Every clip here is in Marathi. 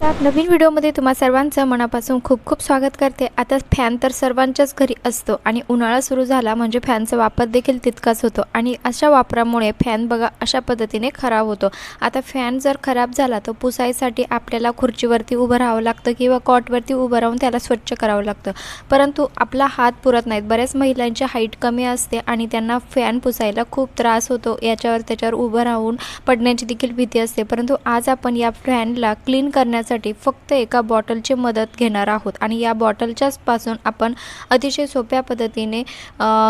तर नवीन व्हिडिओमध्ये तुम्हा सर्वांचं मनापासून खूप खूप स्वागत करते। आता फॅन तर सर्वांच्याच घरी असतो आणि उन्हाळा सुरू झाला म्हणजे फॅनचा वापर देखील तितकाच होतो आणि अशा वापरामुळे फॅन बघा अशा पद्धतीने खराब होतो। आता फॅन जर खराब झाला तर पुसायसाठी आपल्याला खुर्चीवरती उभं राहावं लागतं किंवा कॉटवरती उभं राहून त्याला स्वच्छ करावं लागतं, परंतु आपला हात पुरत नाहीत। बऱ्याच महिलांची हाईट कमी असते आणि त्यांना फॅन पुसायला खूप त्रास होतो, त्याच्यावर उभं राहून पडण्याची देखील भीती असते। परंतु आज आपण या फॅनला क्लीन करण्यासाठी फक्त एका बॉटलची मदत घेणार आहोत आणि या बॉटलच्याच पासून आपण अतिशय सोप्या पद्धतीने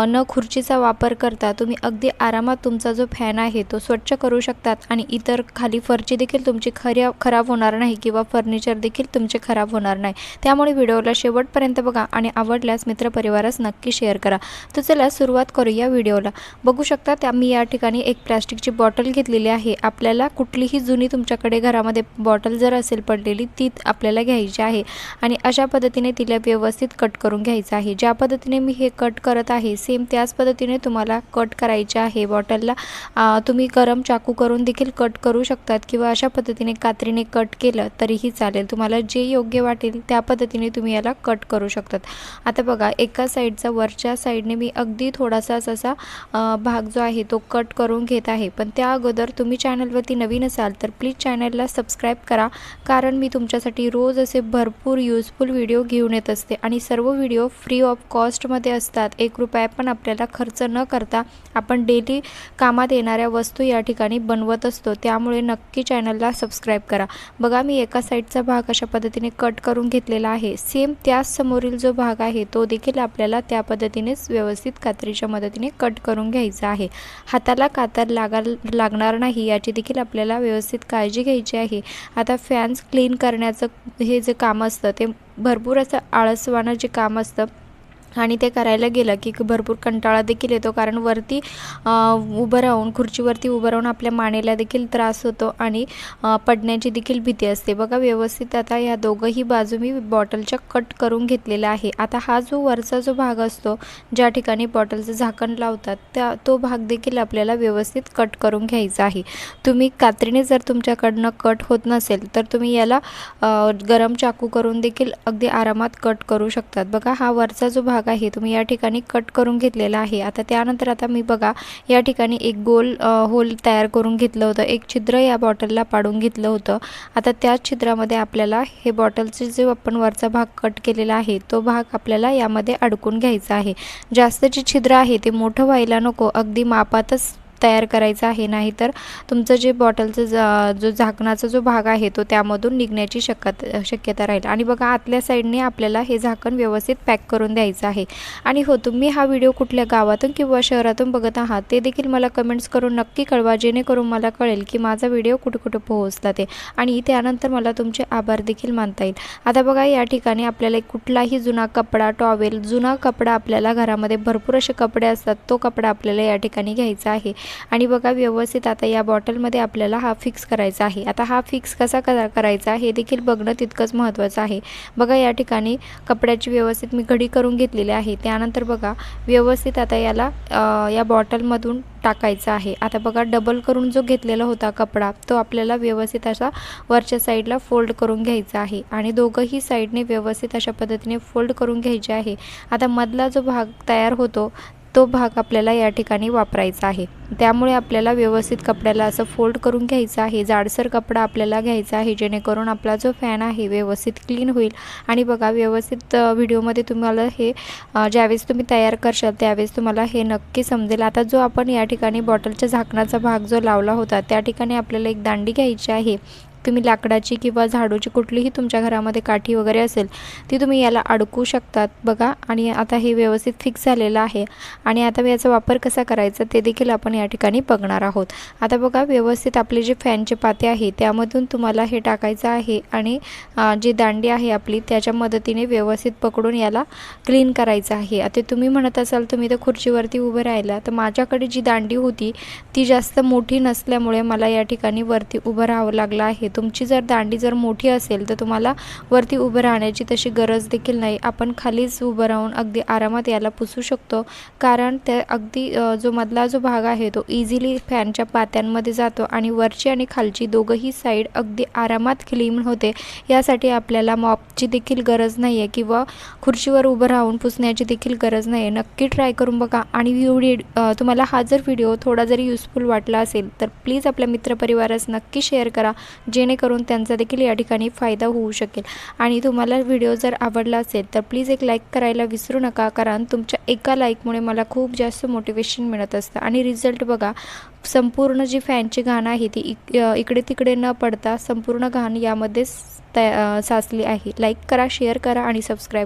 न खुर्चीचा वापर करता तुम्ही अगदी आरामात तुमचा जो फॅन आहे तो स्वच्छ करू शकतात आणि इतर खाली फरची देखील तुमची खराब होणार नाही किंवा फर्निचर देखील तुमचे खराब होणार नाही। त्यामुळे व्हिडिओला शेवटपर्यंत बघा आणि आवडल्यास मित्रपरिवारास नक्की शेअर करा। तर चला सुरुवात करूया व्हिडिओला। बघू शकता मी या ठिकाणी एक प्लास्टिकची बॉटल घेतलेली आहे। आपल्याला कुठलीही जुनी तुमच्याकडे घरामध्ये बॉटल जर असेल पडलेली ती आपल्याला घ्यायची आहे आणि अशा पद्धतीने तिला व्यवस्थित कट करून घ्यायचं आहे। ज्या पद्धतीने मी हे कट करत आहे सेम त्याच पद्धतीने तुम्हाला कट करायचे आहे। बॉटलला तुम्ही गरम चाकू करून देखील कट करू शकतात किंवा अशा पद्धतीने कात्रीने कट केलं तरीही चालेल। तुम्हाला जे योग्य वाटेल त्या पद्धतीने तुम्ही याला कट करू शकतात। आता बघा एका साईडचा वरच्या साईडने मी अगदी थोडासा असा भाग जो आहे तो कट करून घेत आहे। पण त्या अगोदर तुम्ही चॅनलवरती नवीन असाल तर प्लीज चॅनलला सबस्क्राईब करा, कारण मी तुमच्यासाठी रोज असे भरपूर यूजफुल व्हिडिओ घेऊन येत असते आणि सर्व व्हिडिओ फ्री ऑफ कॉस्टमध्ये असतात। 1 रुपया पण आपल्याला खर्च न करता आपण डेली कामात येणाऱ्या वस्तू या ठिकाणी बनवत असतो, त्यामुळे नक्की चॅनलला सबस्क्राईब करा। बघा मी एका साईडचा भाग अशा पद्धतीने कट करून घेतलेला आहे। सेम त्याच समोरील जो भाग आहे तो देखील आपल्याला त्या पद्धतीनेच व्यवस्थित कात्रीच्या मदतीने कट करून घ्यायचा आहे। हाताला कातर लागणार नाही याची देखील आपल्याला व्यवस्थित काळजी घ्यायची आहे। आता फॅन्स क्लीन करण्याचं हे जे काम असतं ते भरपूर असं आळसवाणं जे काम असतं आणि ते करायला गेलं की भरपूर कंटाळा देखील येतो, कारण वरती उभं राहून खुर्चीवरती उभं राहून आपल्या मानेला देखील त्रास होतो आणि पडण्याची देखील भीती असते। बघा व्यवस्थित आता या दोघंही बाजू मी बॉटलच्या कट करून घेतलेला आहे। आता हा जो वरचा जो भाग असतो ज्या ठिकाणी बॉटलचं झाकण लावतात तो भाग देखील आपल्याला व्यवस्थित कट करून घ्यायचा आहे। तुम्ही कात्रीने जर तुमच्याकडनं कट होत नसेल तर तुम्ही याला गरम चाकू करून देखील अगदी आरामात कट करू शकतात। बघा हा वरचा जो भाग आहे तुम्ही या ठिकाणी कट करून घेतलेला आहे। आता त्यानंतर आता मी बघा या ठिकाणी एक गोल होल तयार करून घेतलं होतं, एक छिद्र या बॉटलला पाडून घेतलं होतं। आता त्याच छिद्रामध्ये आपल्याला हे बॉटलचे जो आपण वरचा भाग कट केलेला आहे तो भाग आपल्याला यामध्ये अडकून घ्यायचा आहे। जास्त जे छिद्र आहे ते मोठं व्हायला नको, अगदी मापातच तयार करायचा आहे, नाहीतर तुमचं जे बॉटलचं जो झाकणाचा जो भाग आहे तो त्यामधून निघण्याची शक्यता राहील। आणि बघा आतल्या साईडने आपल्याला हे झाकण व्यवस्थित पॅक करून द्यायचं आहे। आणि हो तुम्ही हा व्हिडिओ कुठल्या गावातून किंवा शहरातून बघत आहात ते देखील मला कमेंट्स करून नक्की कळवा, जेणेकरून मला कळेल की माझा व्हिडिओ कुठे कुठे पोहोचला ते, आणि त्यानंतर मला तुमचे आभार देखील मानता येईल। आता बघा या ठिकाणी आपल्याला कुठलाही जुना कपडा, टॉवेल, जुना कपडा आपल्याला घरामध्ये भरपूर असे कपडे असतात, तो कपडा आपल्याला या ठिकाणी घ्यायचा आहे आणि बघा व्यवस्थित आता या बॉटलमध्ये आपल्याला हा फिक्स करायचा आहे। आता हा फिक्स कसा करायचा हे देखील बघणं तितकंच महत्त्वाचं आहे। बघा या ठिकाणी कपड्याची व्यवस्थित मी घडी करून घेतलेली आहे। त्यानंतर बघा व्यवस्थित आता याला या बॉटलमधून टाकायचा आहे। आता बघा डबल करून जो घेतलेला होता कपडा तो आपल्याला व्यवस्थित असा वरच्या साईडला फोल्ड करून घ्यायचा आहे आणि दोघंही साईडने व्यवस्थित अशा पद्धतीने फोल्ड करून घ्यायचे आहे। आता मधला जो भाग तयार होतो तो भाग आपल्याला या ठिकाणी वापरायचा आहे, त्यामुळे आपल्याला व्यवस्थित कपड्याला असं फोल्ड करून घ्यायचं आहे। जाडसर कपडा आपल्याला घ्यायचा आहे जेणेकरून आपला जो फॅन आहे व्यवस्थित क्लीन होईल। आणि बघा व्यवस्थित व्हिडिओमध्ये तुम्हाला हे ज्यावेळेस तुम्ही तयार करशाल त्यावेळेस तुम्हाला हे नक्की समजेल। आता जो आपण या ठिकाणी बॉटलच्या झाकणाचा भाग जो लावला होता त्या ठिकाणी आपल्याला एक दांडी घ्यायची आहे। तुम्ही लाकडाची किंवा झाडूची कुठलीही तुमच्या घरामध्ये काठी वगैरे असेल ती तुम्ही याला अडकू शकतात बघा। आणि आता हे व्यवस्थित फिक्स झालेलं आहे आणि आता याचा वापर कसा करायचा ते देखील आपण या ठिकाणी बघणार आहोत। आता बघा व्यवस्थित आपले जे फॅनचे पाते आहे त्यामधून तुम्हाला हे टाकायचं आहे आणि जी दांडी आहे आपली त्याच्या मदतीने व्यवस्थित पकडून याला क्लीन करायचं आहे। आता तुम्ही म्हणत असाल तुम्ही तर खुर्चीवरती उभे राहिला, तर माझ्याकडे जी दांडी होती ती जास्त मोठी नसल्यामुळे मला या ठिकाणी वरती उभं राहावं लागलं आहे। तुमची जर दांडी जर मोठी असेल तर तुम्हाला वरती उभं राहण्याची तशी गरज देखील नाही. आपण खालीच उभं राहून अगदी आरामात याला पुसू शकतो, कारण ते अगदी जो मधला जो भाग आहे तो इझिली फॅनच्या पात्यांमध्ये जातो आणि वरची आणि खालची दोघंही साईड अगदी आरामात क्लीन होते. यासाठी आपल्याला मॉपची देखील गरज नाही आहे किंवा खुर्चीवर उभं राहून पुसण्याची देखील गरज नाही आहे. नक्की ट्राय करून बघा. आणि तुम्हाला हा जर व्हिडिओ थोडा जरी युजफुल वाटला असेल तर प्लीज आपल्या मित्रपरिवारास नक्की शेअर करा, जेणेकरून त्यांचा देखील या ठिकाणी फायदा होऊ शकेल. आणि तुम्हाला व्हिडिओ जर आवडला असेल तर प्लीज एक लाईक करायला विसरू नका, कारण तुमच्या एका लाईकमुळे मला खूप जास्त मोटिवेशन मिळत असतं. आणि रिझल्ट बघा, संपूर्ण जी फॅनची घाण आहे ती इकडे तिकडे न पडता संपूर्ण घाण यामध्ये साचली आहे. लाईक करा, शेअर करा आणि सबस्क्राईब